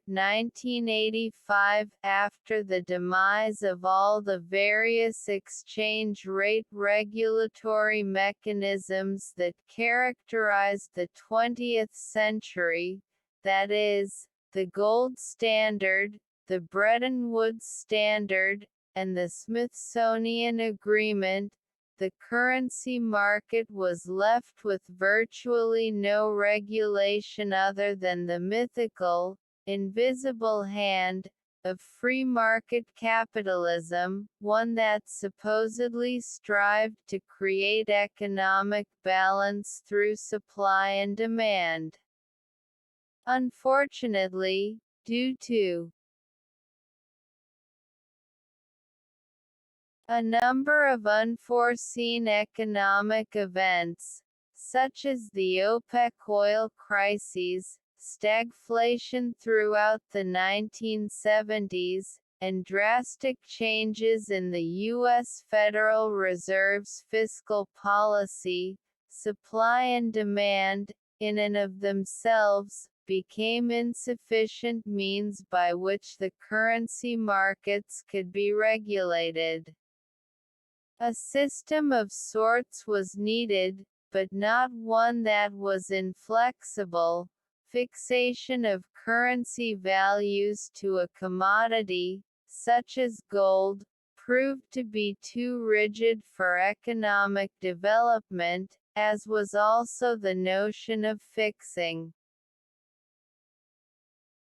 1985, after the demise of all the various exchange rate regulatory mechanisms that characterized the 20th century, that is, the gold standard, the Bretton Woods Standard, and the Smithsonian Agreement, the currency market was left with virtually no regulation other than the mythical, invisible hand of free market capitalism, one that supposedly strived to create economic balance through supply and demand. Unfortunately, due to a number of unforeseen economic events, such as the OPEC oil crises, stagflation throughout the 1970s, and drastic changes in the U.S. Federal Reserve's fiscal policy, supply and demand, in and of themselves, became insufficient means by which the currency markets could be regulated. A system of sorts was needed, but not one that was inflexible. Fixation of currency values to a commodity, such as gold, proved to be too rigid for economic development, as was also the notion of fixing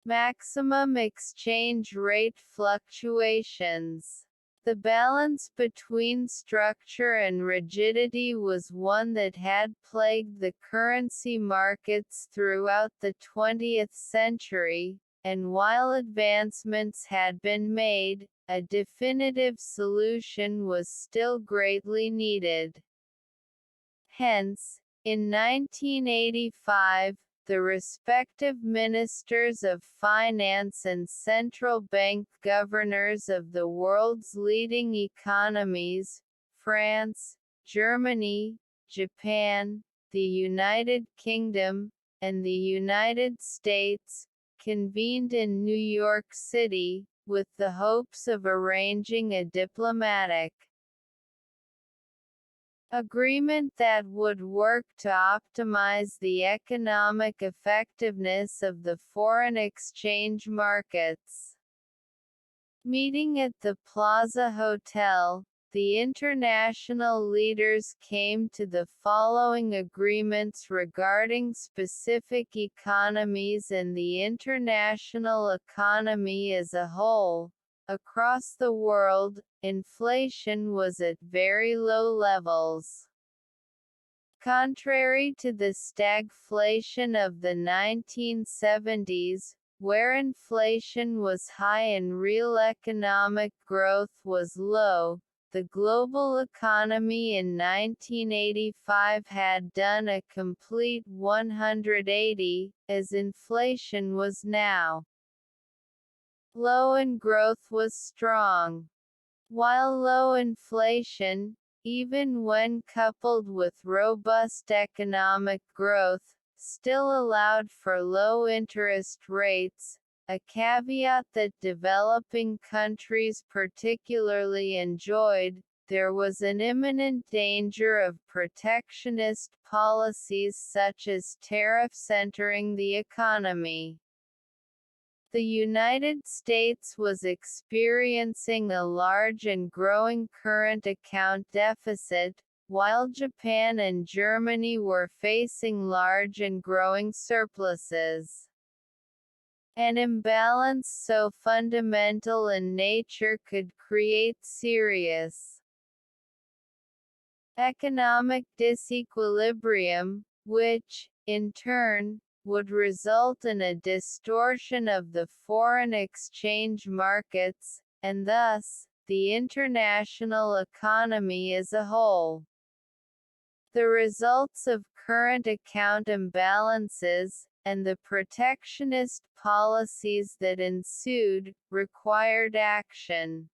maximum exchange rate fluctuations. The balance between structure and rigidity was one that had plagued the currency markets throughout the 20th century, and while advancements had been made, a definitive solution was still greatly needed. Hence, in 1985, the respective ministers of finance and central bank governors of the world's leading economies, France, Germany, Japan, the United Kingdom, and the United States, convened in New York City, with the hopes of arranging a diplomatic agreement that would work to optimize the economic effectiveness of the foreign exchange markets. Meeting at the Plaza Hotel, the international leaders came to the following agreements regarding specific economies and the international economy as a whole. Across the world, inflation was at very low levels. Contrary to the stagflation of the 1970s, where inflation was high and real economic growth was low, the global economy in 1985 had done a complete 180, as inflation was now low and growth was strong. While low inflation, even when coupled with robust economic growth, still allowed for low interest rates, a caveat that developing countries particularly enjoyed, there was an imminent danger of protectionist policies such as tariffs entering the economy. The United States was experiencing a large and growing current account deficit, while Japan and Germany were facing large and growing surpluses. An imbalance so fundamental in nature could create serious economic disequilibrium, which, in turn, would result in a distortion of the foreign exchange markets, and thus, the international economy as a whole. The results of current account imbalances, and the protectionist policies that ensued, required action.